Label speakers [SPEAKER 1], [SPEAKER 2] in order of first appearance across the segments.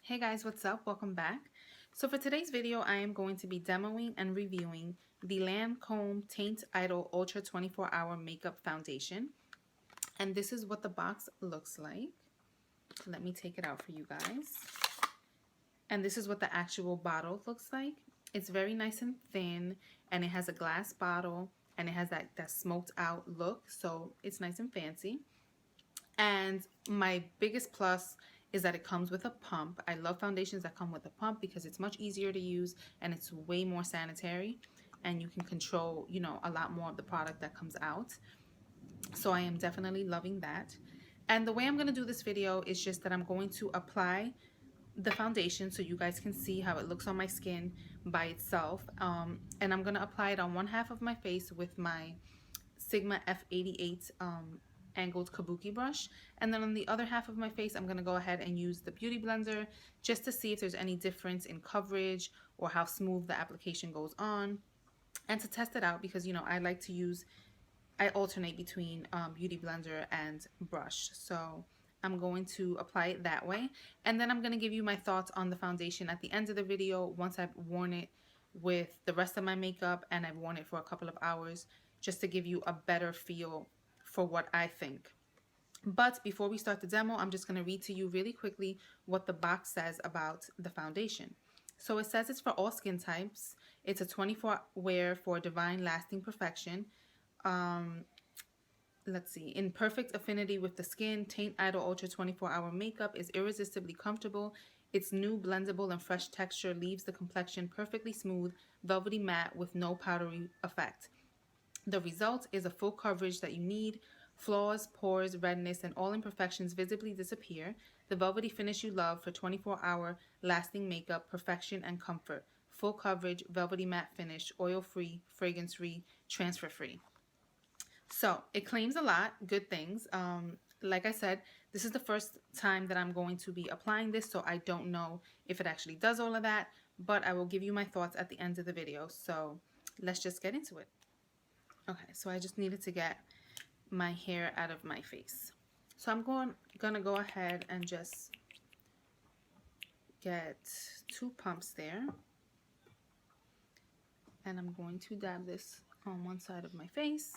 [SPEAKER 1] Hey guys, what's up? Welcome back. So for today's video, I am going to be demoing and reviewing the Lancome Teint Idole Ultra 24-Hour Makeup Foundation. And this is what the box looks like. Let me take it out for you guys. And this is what the actual bottle looks like. It's very nice and thin, and it has a glass bottle, and it has that smoked out look, so it's nice and fancy. And my biggest plus is that it comes with a pump. I love foundations that come with a pump because it's much easier to use and it's way more sanitary, and you can control, a lot more of the product that comes out. So I am definitely loving that. And the way I'm going to do this video is just that I'm going to apply the foundation so you guys can see how it looks on my skin by itself. And I'm going to apply it on one half of my face with my Sigma F88 angled kabuki brush, and then on the other half of my face I'm going to go ahead and use the beauty blender just to see if there's any difference in coverage or how smooth the application goes on, and to test it out because I alternate between beauty blender and brush. So I'm going to apply it that way, and then I'm going to give you my thoughts on the foundation at the end of the video once I've worn it with the rest of my makeup and I've worn it for a couple of hours, just to give you a better feel for what I think. But before we start the demo, I'm just going to read to you really quickly what the box says about the foundation. So it says it's for all skin types. It's a 24 wear for divine lasting perfection. Let's see. In perfect affinity with the skin, Teint Idole Ultra 24-Hour Makeup is irresistibly comfortable. Its new blendable and fresh texture leaves the complexion perfectly smooth, velvety matte with no powdery effect. The result is a full coverage that you need. Flaws, pores, redness, and all imperfections visibly disappear. The velvety finish you love for 24-hour lasting makeup, perfection, and comfort. Full coverage, velvety matte finish, oil-free, fragrance-free, transfer-free. So it claims a lot, good things. Like I said, this is the first time that I'm going to be applying this, so I don't know if it actually does all of that, but I will give you my thoughts at the end of the video. So let's just get into it. Okay, so I just needed to get my hair out of my face. So I'm gonna go ahead and just get 2 pumps there. And I'm going to dab this on one side of my face.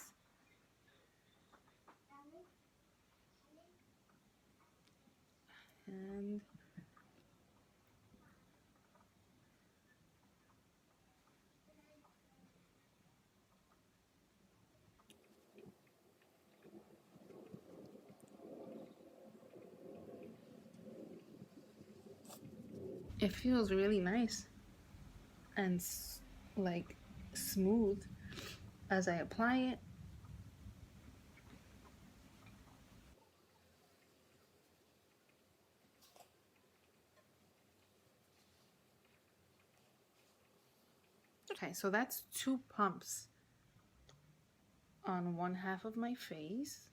[SPEAKER 1] And it feels really nice and like smooth as I apply it. Okay, so that's 2 pumps on one half of my face.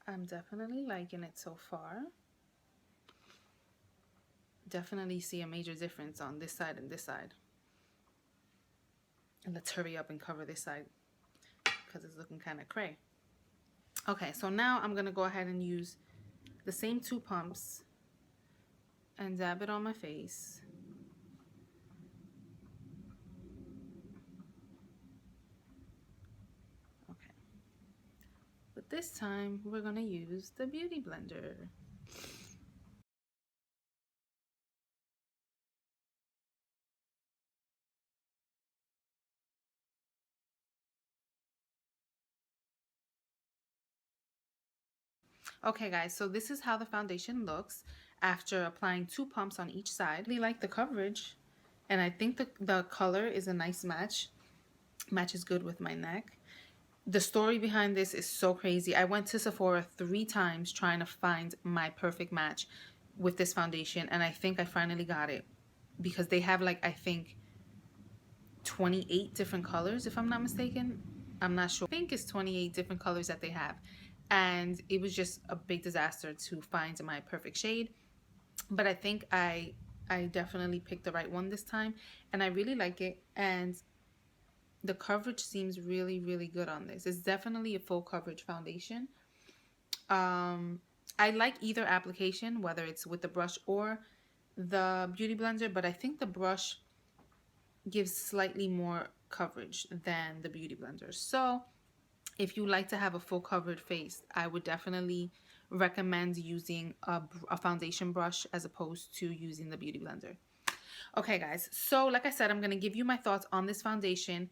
[SPEAKER 1] I'm definitely liking it so far. Definitely see a major difference on this side and this side. And let's hurry up and cover this side because it's looking kind of cray. Okay, so now I'm going to go ahead and use the same 2 pumps and dab it on my face. Okay. But this time we're going to use the beauty blender. Okay guys, so this is how the foundation looks after applying 2 pumps on each side. I really like the coverage, and I think the color is a nice match. Matches good with my neck. The story behind this is so crazy. I went to Sephora 3 times trying to find my perfect match with this foundation, and I think I finally got it because they have like, I think 28 different colors if I'm not mistaken. I'm not sure. I think it's 28 different colors that they have. And it was just a big disaster to find my perfect shade. But I think I definitely picked the right one this time, and I really like it. And the coverage seems really, really good on this. It's definitely a full coverage foundation. I like either application, whether it's with the brush or the beauty blender, but I think the brush gives slightly more coverage than the beauty blender. So if you like to have a full covered face, I would definitely recommend using a foundation brush as opposed to using the beauty blender. Okay, guys, so like I said, I'm going to give you my thoughts on this foundation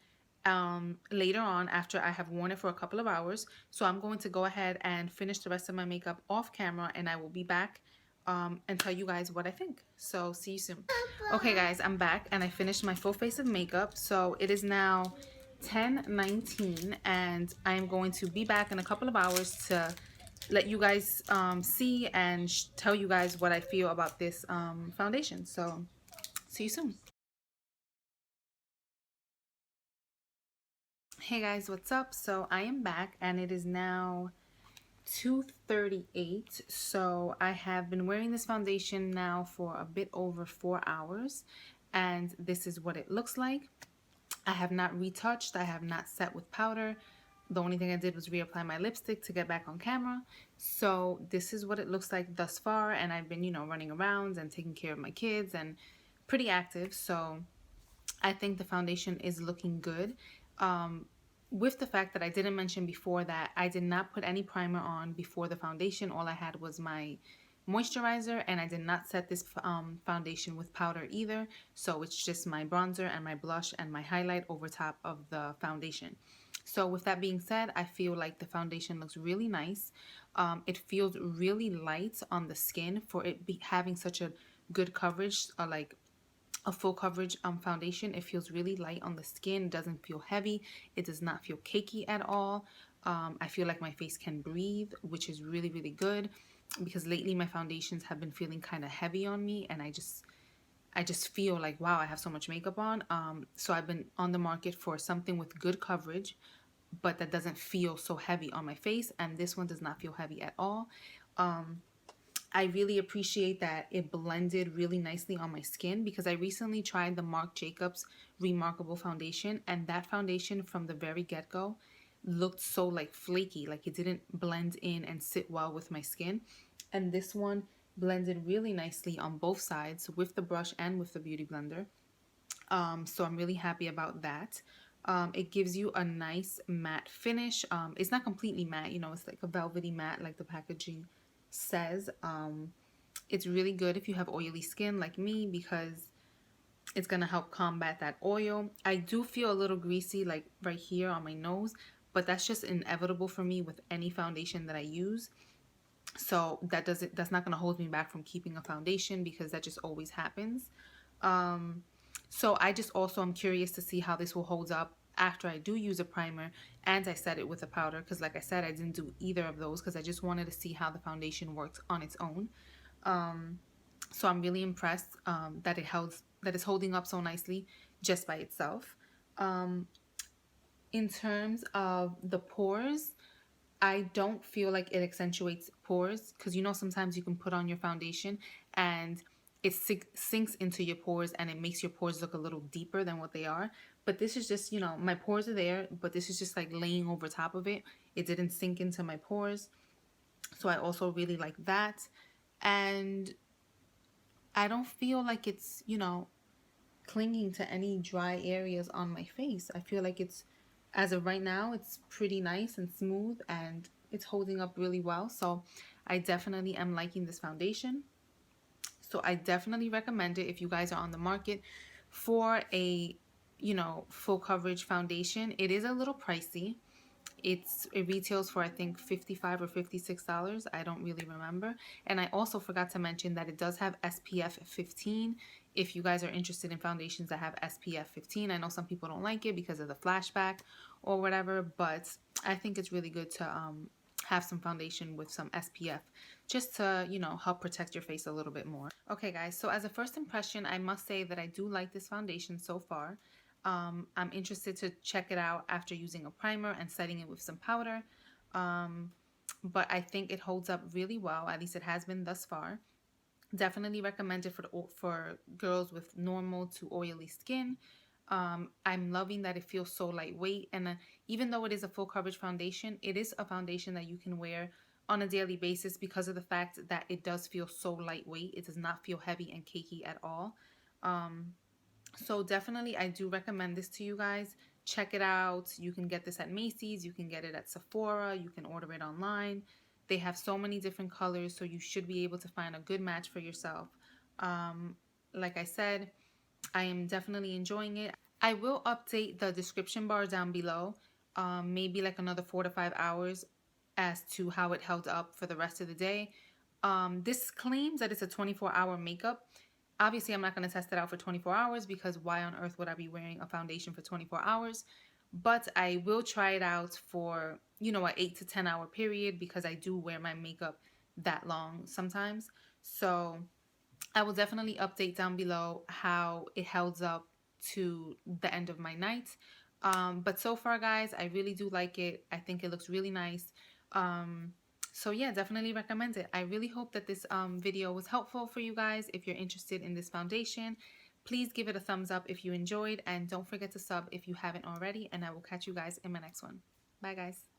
[SPEAKER 1] later on after I have worn it for a couple of hours. So I'm going to go ahead and finish the rest of my makeup off camera, and I will be back and tell you guys what I think. So see you soon. Okay, guys, I'm back and I finished my full face of makeup. So it is now 10:19 and I'm going to be back in a couple of hours to let you guys see and tell you guys what I feel about this foundation. So see you soon. Hey guys, what's up? So I am back and it is now 2:38. So I have been wearing this foundation now for a bit over 4 hours and this is what it looks like. I have not retouched, I have not set with powder. The only thing I did was reapply my lipstick to get back on camera. So this is what it looks like thus far, and I've been, you know, running around and taking care of my kids and pretty active. So I think the foundation is looking good. With the fact that I didn't mention before that I did not put any primer on before the foundation. All I had was my moisturizer, and I did not set this foundation with powder either. So it's just my bronzer and my blush and my highlight over top of the foundation. So with that being said, I feel like the foundation looks really nice. It feels really light on the skin for it having such a good coverage, like a full coverage foundation. It feels really light on the skin. It doesn't feel heavy. It does not feel cakey at all. I feel like my face can breathe, which is really, really good, because lately my foundations have been feeling kind of heavy on me, and I just feel like, wow, I have so much makeup on. So I've been on the market for something with good coverage, but that doesn't feel so heavy on my face, and this one does not feel heavy at all. I really appreciate that it blended really nicely on my skin, because I recently tried the Marc Jacobs Remarkable foundation, and that foundation from the very get-go looked so like flaky, like it didn't blend in and sit well with my skin. And this one blended really nicely on both sides with the brush and with the beauty blender. So I'm really happy about that. It gives you a nice matte finish. It's not completely matte, you know, it's like a velvety matte like the packaging says. It's really good if you have oily skin like me, because it's going to help combat that oil. I do feel a little greasy like right here on my nose, but that's just inevitable for me with any foundation that I use. So that's not going to hold me back from keeping a foundation, because that just always happens. So I just also am curious to see how this will hold up after I do use a primer and I set it with a powder, because like I said, I didn't do either of those because I just wanted to see how the foundation works on its own. So I'm really impressed that it's holding up so nicely just by itself. In terms of the pores, I don't feel like it accentuates pores, because you know sometimes you can put on your foundation and it sinks into your pores and it makes your pores look a little deeper than what they are. But this is just, you know, my pores are there, but this is just like laying over top of it. It didn't sink into my pores. So I also really like that. And I don't feel like it's, you know, clinging to any dry areas on my face. I feel like it's, as of right now, it's pretty nice and smooth and it's holding up really well. So I definitely am liking this foundation. So I definitely recommend it if you guys are on the market for a, you know, full coverage foundation. It is a little pricey. It retails for I think $55 or $56. I don't really remember. And I also forgot to mention that it does have SPF 15. If you guys are interested in foundations that have SPF 15, I know some people don't like it because of the flashback or whatever, but I think it's really good to have some foundation with some SPF just to, you know, help protect your face a little bit more. Okay guys, so as a first impression, I must say that I do like this foundation so far. I'm interested to check it out after using a primer and setting it with some powder. But I think it holds up really well, at least it has been thus far. Definitely recommend it for girls with normal to oily skin. I'm loving that it feels so lightweight, and even though it is a full coverage foundation, it is a foundation that you can wear on a daily basis because of the fact that it does feel so lightweight. It does not feel heavy and cakey at all. So definitely I do recommend this to you guys. Check it out. You can get this at Macy's. You can get it at Sephora. You can order it online. They have so many different colors, so you should be able to find a good match for yourself. Like I said, I am definitely enjoying it. I will update the description bar down below, maybe like another 4 to 5 hours as to how it held up for the rest of the day. This claims that it's a 24-hour makeup. Obviously, I'm not going to test it out for 24 hours because why on earth would I be wearing a foundation for 24 hours? But I will try it out for, you know, an 8 to 10 hour period because I do wear my makeup that long sometimes. So I will definitely update down below how it held up to the end of my night. But so far, guys, I really do like it. I think it looks really nice. So yeah, definitely recommend it. I really hope that this video was helpful for you guys. If you're interested in this foundation, please give it a thumbs up if you enjoyed, and don't forget to sub if you haven't already, and I will catch you guys in my next one. Bye, guys.